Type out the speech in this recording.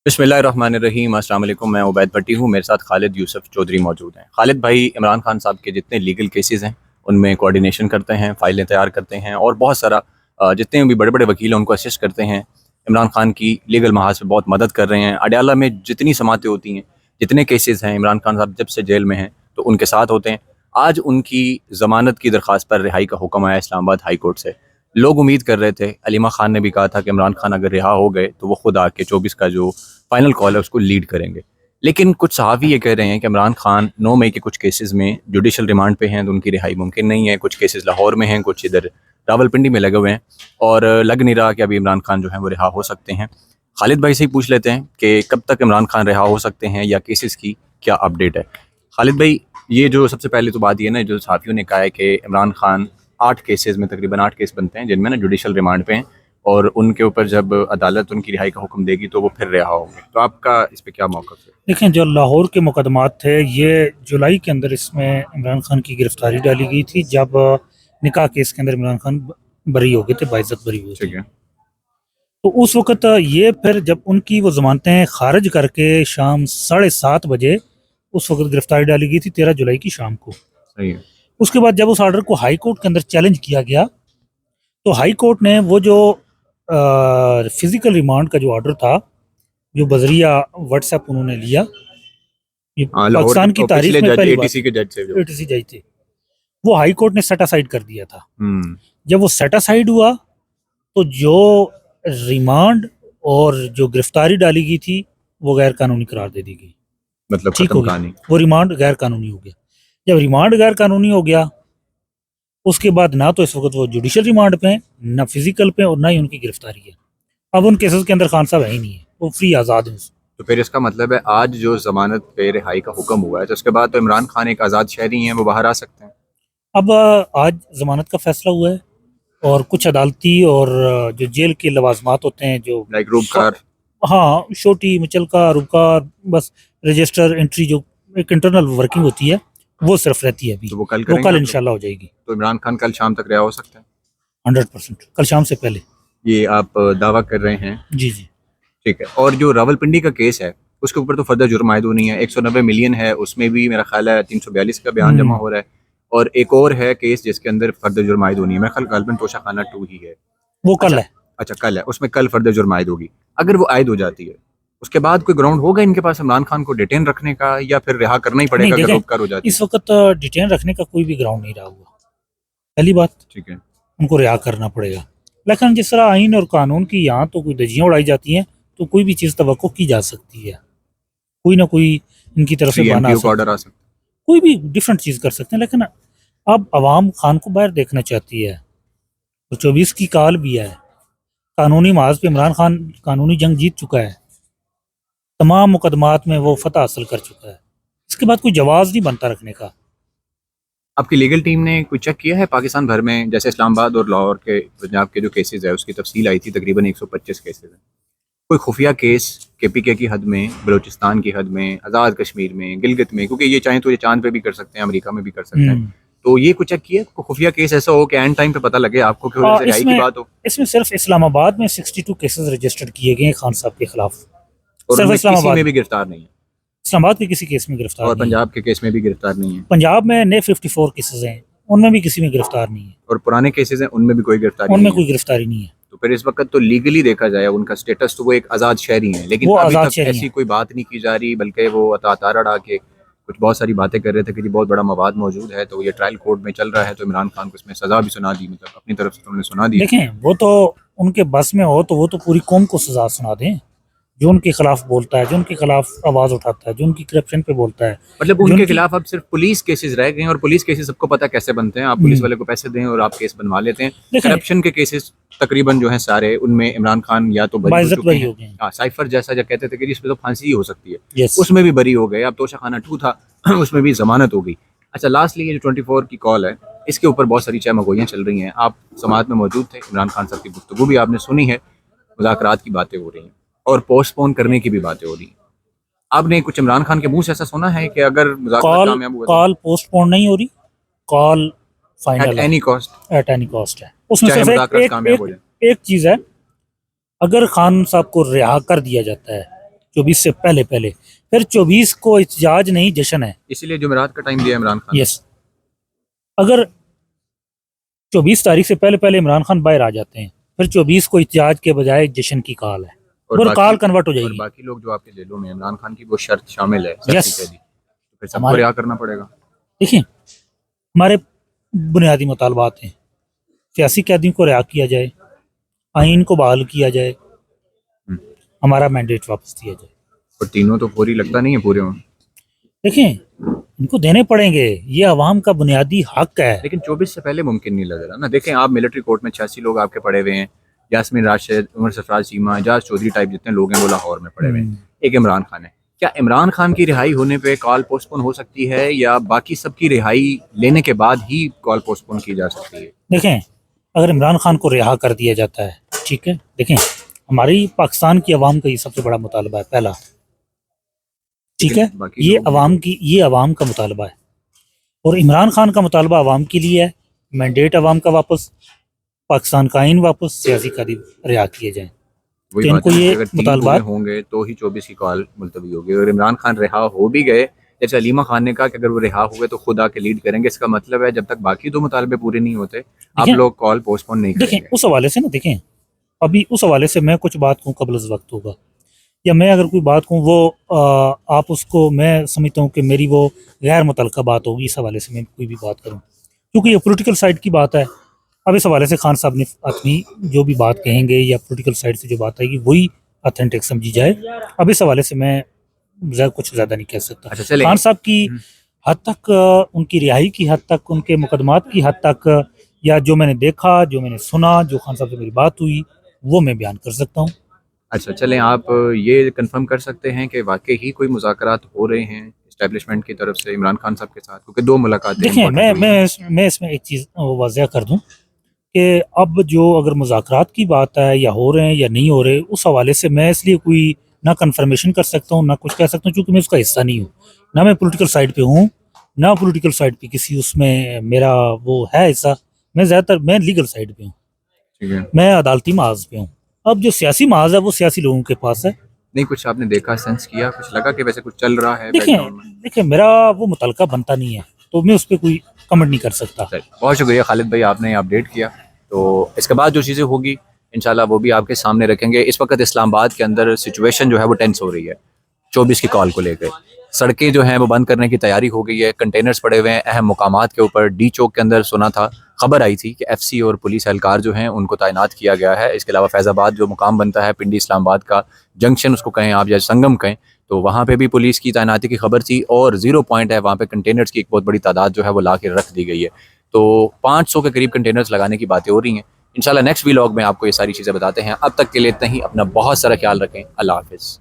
बिस्मिल्लाहिर्रहमानिर्रहीम। अस्सलाम वालेकुम। मैं उबैद भट्टी हूँ। मेरे साथ खालिद यूसुफ चौधरी मौजूद हैं। खालिद भाई इमरान खान साहब के जितने लीगल केसेस हैं उनमें कोऑर्डिनेशन करते हैं, फाइलें तैयार करते हैं और बहुत सारा जितने भी बड़े बड़े वकील हैं उनको असिस्ट करते हैं। इमरान खान की लीगल महाज में बहुत मदद कर रहे हैं। अडयाला में जितनी समातें होती हैं, जितने केसेस हैं, इमरान खान साहब जब से जेल में हैं तो उनके साथ होते हैं। आज उनकी ज़मानत की दरख्वास्त पर रिहाई का हुक्म आया इस्लामाबाद हाई कोर्ट से। लोग उम्मीद कर रहे थे, अलीमा खान ने भी कहा था कि इमरान खान अगर रिहा हो गए तो वो खुद आके 24 का जो फाइनल कॉल है उसको लीड करेंगे। लेकिन कुछ सहाफ़ी ये कह रहे हैं कि इमरान खान 9 मई के कुछ केसेस में जुडिशल रिमांड पे हैं तो उनकी रिहाई मुमकिन नहीं है। कुछ केसेस लाहौर में हैं, कुछ इधर रावलपिंडी में लगे हुए हैं और लग नहीं रहा कि अभी इमरान खान जो है वो रिहा हो सकते हैं। खालिद भाई से ही पूछ लेते हैं कि कब तक इमरान खान रिहा हो सकते हैं या केसेस की क्या अपडेट है। खालिद भाई, ये जो सबसे पहले तो बात ये ना, जो सहाफ़ियों ने कहा है कि इमरान खान 8 केसेस में, तकरीबन 8 केस बनते हैं जिनमें ना जुडिशल रिमांड पे हैं और उनके ऊपर जब अदालत उनकी रिहाई का हुक्म देगी तो वो फिर रिहा होंगे। तो आपका इस पे क्या मौक़िफ़ है? देखें, जो लाहौर के मुकदमात थे ये जुलाई के अंदर इसमें इमरान खान की गिरफ्तारी डाली गई थी, जब निकाह केस के अंदर इमरान खान बरी हो गए थे, बाइज्जत बरी हुए थे। ठीक है। तो उस वक्त ये फिर जब उनकी वो जमानतें खारिज करके शाम 7:30 बजे उस वक्त गिरफ्तारी डाली गई थी, 13 जुलाई की शाम को। सही है। उसके बाद जब उस ऑर्डर को हाई कोर्ट के अंदर चैलेंज किया गया तो हाई कोर्ट ने वो जो फिजिकल रिमांड का जो ऑर्डर था, जो बजरिया व्हाट्सएप उन्होंने लिया, ये हाँ, लाहौर पाकिस्तान के की तारीख पिछले में जज, पहली बार एटीसी के जज से जो। एटीसी जज थे, वो हाई कोर्ट ने सेट असाइड कर दिया था। हम्म। जब वो सेट असाइड हुआ तो जो रिमांड और जो गिरफ्तारी डाली गई थी वो गैर कानूनी करार दे दी गई। मतलब ठीक खत्म हो गई, कहानी। वो रिमांड गैर कानूनी हो गया। जब रिमांड गैर कानूनी हो गया, उसके बाद ना तो इस वक्त वो जुडिशल रिमांड पे हैं, ना फिजिकल पे, और ना ही उनकी गिरफ्तारी है। अब उन केसेस के अंदर खान साहब है ही नहीं है, वो फ्री आज़ाद हैं। तो फिर इसका मतलब है आज जो जमानत पे रिहाई का हुक्म हुआ है तो उसके बाद तो इमरान खान एक आज़ाद शहरी हैं, वो बाहर आ सकते हैं। अब आज जमानत का फैसला हुआ है और कुछ अदालती और जो जेल के लवाजमात होते हैं, जो लाइक रूबकार। हाँ, छोटी मुचलका रुकार, बस रजिस्टर एंट्री, जो एक इंटरनल वर्किंग होती है वो सिर्फ रहती है अभी। तो वो कल वो करेंगे कल आप लोग? इंशाल्लाह हो जाएगी। तो इमरान खान कल शाम तक रिहा हो सकता है? 100% कल शाम से पहले। ये आप दावा कर रहे हैं? जी जी। ठीक है। और जो रावलपिंडी का केस है उसके ऊपर तो फर्दर जुर्म आयद नहीं है, 190 मिलियन है, उसमें भी मेरा ख्याल है 342 का बयान जमा हम्म, हो रहा है। और एक और है केस जिसके अंदर फर्दर जुर्म आयद होनी है, मेरा ख्याल गालबन तोशा खाना 2 ही है। वो कल अच्छा। है। अच्छा, कल है, उसमें कल फर्दर जुर्म आयद होगी। अगर वो आयद हो जाती है उसके बाद कोई ग्राउंड होगा इनके पास इमरान खान को डिटेन रखने का, या फिर रिहा करना ही नहीं, पड़ेगा अगर देखें, रोबकार हो जाती इस है? वक्त डिटेन रखने का कोई भी ग्राउंड नहीं रहा हुआ। पहली बात, ठीक है। उनको रिहा करना पड़ेगा। लेकिन जिस तरह आइन और कानून की यहाँ तो कोई धज्जियाँ उड़ाई जाती हैं, तो कोई भी चीज़ तवक्को की जा सकती है। कोई ना कोई इनकी तरफ से बहाना आ CMPO का सकता ऑर्डर है, आ सकता कोई भी डिफरेंट चीज़ कर सकते हैं। लेकिन अब आवाम खान को बाहर देखना चाहती है, तो 24 की काल भी है। कानूनी महाज पे इमरान खान कानूनी जंग जीत चुका है, तमाम मुकदमात में वो फतह हासिल कर चुका है। इसके बाद कोई जवाब नहीं बनता रखने का। है। आपकी लीगल टीम ने कुछ चेक किया है पाकिस्तान भर में, जैसे इस्लामाबाद और लाहौर के पंजाब के जो केसेस है उसकी तफसील आई थी, तकरीबन 125 केसेस हैं। कोई खुफिया केस KPK की हद में, बलूचिस्तान की हद में, आज़ाद कश्मीर में, गिलगित में, क्योंकि ये चाहें तो ये चांद पे भी कर सकते हैं, अमेरिका में भी कर सकते हैं। हम्म। तो ये कुछ चेक किया कोई खुफिया केस ऐसा हो कि एंड टाइम पे पता लगे आपको कि वजह से रिहाई की इसमें बात हो? इसमें सिर्फ इस्लामाबाद में 62 केसेस रजिस्टर्ड किए गए हैं खान साहब के खिलाफ। और सिर्फ उनमें किसी इस्लामाबाद में में, भी गिरफ्तार नहीं है? इस्लामाबाद के किसी केस में गिरफ्तार और नहीं है। पंजाब के केस में भी गिरफ्तार नहीं है? पंजाब में नए 54 केसेस हैं, उनमें भी किसी में गिरफ्तार नहीं है। और पुराने केसेस हैं उनमें भी कोई गिरफ्तारी उनमें नहीं है? कोई गिरफ्तारी नहीं है। तो फिर इस वक्त तो लीगली देखा जाए उनका स्टेटस तो वो एक आज़ाद शहरी हैं, लेकिन वो अभी आज़ाद तक शहरी ऐसी हैं। कोई बात नहीं की जा रही, बल्कि वो तारा अड़ा के कुछ बहुत सारी बातें कर रहे थे कि जी बहुत बड़ा मवाद मौजूद है, तो ये ट्रायल कोर्ट में चल रहा है, तो इमरान खान को इसमें सज़ा भी सुना दी, मतलब अपनी तरफ से तो उन्होंने सुना दी है। देखें, वो तो उनके बस में हो तो वो तो पूरी कौम को सजा सुना दें। जो उनके खिलाफ बोलता है, जो उनके खिलाफ आवाज़ उठाता है, जो उनकी करप्शन पे बोलता है, मतलब जो उनके उनकी। खिलाफ अब सिर्फ पुलिस केसेस रह गए हैं, और पुलिस केसेस सबको पता कैसे बनते हैं, आप पुलिस वाले को पैसे दें और आप केस बनवा लेते हैं। देखें, करप्शन के केसेस तकरीबन जो है सारे, उनमें इमरान खान या तो बरी हो बाइज्जत चुके बरी हैं। हो गए हैं। हाँ, साइफर जैसा जो कहते थे कि इसमें तो फांसी ही हो सकती है, यस। उसमें भी बरी हो गए। अब तोशा खाना 2 था उसमें भी जमानत हो गई। अच्छा, लास्टली ये जो 24 की कॉल है इसके ऊपर बहुत सारी चहमगोइयाँ चल रही हैं। आप समात में मौजूद थे, इमरान खान साहब की गुफ्तगू भी आपने सुनी है, मुज़ाकरात की बातें हो रही हैं और पोस्टपोन करने की भी बातें हो रही हैं। आपने कुछ इमरान खान के मुंह से ऐसा सुना है कि अगर मुज़ाकरात कॉल कामयाब हुआ तो? कॉल पोस्टपोन नहीं हो रही, कॉल एट फाइनल है, any cost, at any cost है। उसमें चाहे सिर्फ एक मुज़ाकरात एक कामयाब हो एक जाए? एक चीज़ है, अगर खान साहब को रिहा कर दिया जाता है 24 से पहले पहले, फिर 24 को इत्जाज नहीं जश्न है। इसीलिए जुमेरात का टाइम दिया इमरान खान। यस, अगर 24 तारीख से पहले पहले इमरान खान बाहर आ जाते हैं, फिर 24 को इत्जाज के बजाय जश्न की कॉल है, और कॉल कन्वर्ट हो और जाएगी। बाकी लोग जो आपके दिलों में इमरान खान की वो शर्त शामिल है, यस, तो फिर सबको रिहा करना पड़ेगा। देखिए हमारे बुनियादी मुतालबात हैं, सियासी कैदियों को रिहा किया जाए, आइन को बहाल किया जाए, हमारा मैंडेट वापस दिया जाए। और तीनों तो पूरी लगता नहीं है पूरे हों। देखिए इनको देने पड़ेंगे, ये अवाम का बुनियादी हक है। लेकिन 24 से पहले मुमकिन नहीं लग रहा ना। देखें आप मिलिट्री कोर्ट में 86 लोग आपके पड़े हुए हैं, यास्मीन राशिद, उमर सरफराज चीमा, एजाज चौधरी टाइप जितने लोग हैं वो लाहौर में पड़े हुए हैं, एक इमरान खान है। क्या इमरान खान की रिहाई होने पे कॉल पोस्टपोन हो सकती है, या बाकी सबकी रिहाई लेने के बाद ही कॉल पोस्टपोन की जा सकती है? देखें अगर इमरान खान को रिहा कर दिया जाता है, ठीक है, देखें हमारी पाकिस्तान की आवाम का ये सबसे बड़ा मुतालबा है पहला, ठीक है, ये अवाम का मुतालबा है, और इमरान खान का मुतालबा अवाम के लिए है, मैंडेट अवाम का वापस, पाकिस्तान का आइन वापस, सियासी कैदी रिहा किए जाएं। वही तो बात इनको है, ये अगर 3 मुतालबात पूरे होंगे तो ही 24 की कॉल मुलतवी होगी। अगर इमरान खान रिहा हो भी गए, जैसे अलीमा खान ने कहा कि अगर वो रिहा हो गए तो खुद आके लीड करेंगे, इसका मतलब है जब तक बाकी 2 मुतालबे पूरे नहीं होते आप लोग कॉल पोस्टपोन नहीं करेंगे। देखें उस हवाले से ना, देखें अभी उस हवाले से मैं कुछ बात कहूँ कबल वक्त होगा, या मैं अगर कोई बात कहूँ वो आप उसको, मैं समझता हूँ कि मेरी वो गैर मुतल्लका बात होगी, इस हवाले से मैं कोई भी बात करूँ, क्योंकि ये पॉलिटिकल साइड की बात है। अब इस हवाले से खान साहब ने अपनी जो भी बात कहेंगे या पॉलिटिकल साइड से जो बात आएगी वही ऑथेंटिक समझी जाए। अब इस हवाले से मैं कुछ ज़्यादा नहीं कह सकता। अच्छा चले खान साहब की हद तक, उनकी रिहाई की हद तक, उनके मुकदमात की हद तक, या जो मैंने देखा, जो मैंने सुना, जो खान साहब से मेरी बात हुई, वो मैं बयान कर सकता हूँ। अच्छा चलें, आप ये कंफर्म कर सकते हैं कि वाकई ही कोई मुज़ाकरात हो रहे हैं इस्टेब्लिशमेंट की तरफ से इमरान खान साहब के साथ, क्योंकि 2 मुलाकातें देखिए important हुई हैं। मैं इसमें एक चीज़ वाज़ह कर दूं कि अब जो अगर मुज़ाकरात की बात है, या हो रहे हैं या नहीं हो रहे, उस हवाले से मैं इसलिए कोई ना कंफर्मेशन कर सकता हूँ ना कुछ कह सकता हूँ, क्योंकि मैं उसका हिस्सा नहीं हूँ, ना मैं पॉलिटिकल साइड पे हूँ, ना पॉलिटिकल साइड पे किसी उसमें मेरा वो है हिस्सा। मैं लीगल साइड पे हूँ, ठीक है, मैं अदालती महाज पे हूँ। अब जो सियासी महाज है वो सियासी लोगों के पास है। नहीं कुछ आपने देखा, सेंस किया, कुछ लगा कि वैसे कुछ चल रहा है देखिए बैकग्राउंड में? देखिए मेरा वो मुतलका बनता नहीं है, तो मैं उस पर कोई कमेंट नहीं कर सकता। बहुत शुक्रिया खालिद भाई, आपने अपडेट किया। तो इसके बाद जो चीज़ें होगी इंशाल्लाह वो भी आपके सामने रखेंगे। इस वक्त इस्लामाबाद के अंदर सिचुएशन जो है वो टेंस हो रही है 24 की कॉल को लेकर। सड़कें जो हैं वो बंद करने की तैयारी हो गई है, कंटेनर्स पड़े हुए हैं अहम मुकामात के ऊपर। डी चौक के अंदर सुना था, खबर आई थी कि FC और पुलिस एहलकार जो हैं उनको तैनात किया गया है। इसके अलावा फैज़ाबाद जो मुकाम बनता है पिंडी इस्लामाबाद का जंक्शन उसको कहें आप या संगम कहें, तो वहाँ पे भी पुलिस की तैनाती की खबर थी। और 0 पॉइंट है वहाँ पे कंटेनर्स की एक बहुत बड़ी तादाद जो है वो ला के रख दी गई है। तो 500 के करीब कंटेनर्स लगाने की बातें हो रही हैं। इंशाल्लाह नेक्स्ट व्लॉग में आपको ये सारी चीज़ें बताते हैं। अब तक के लिए इतना ही। अपना बहुत सारा ख्याल रखें। अल्लाह हाफ़िज़।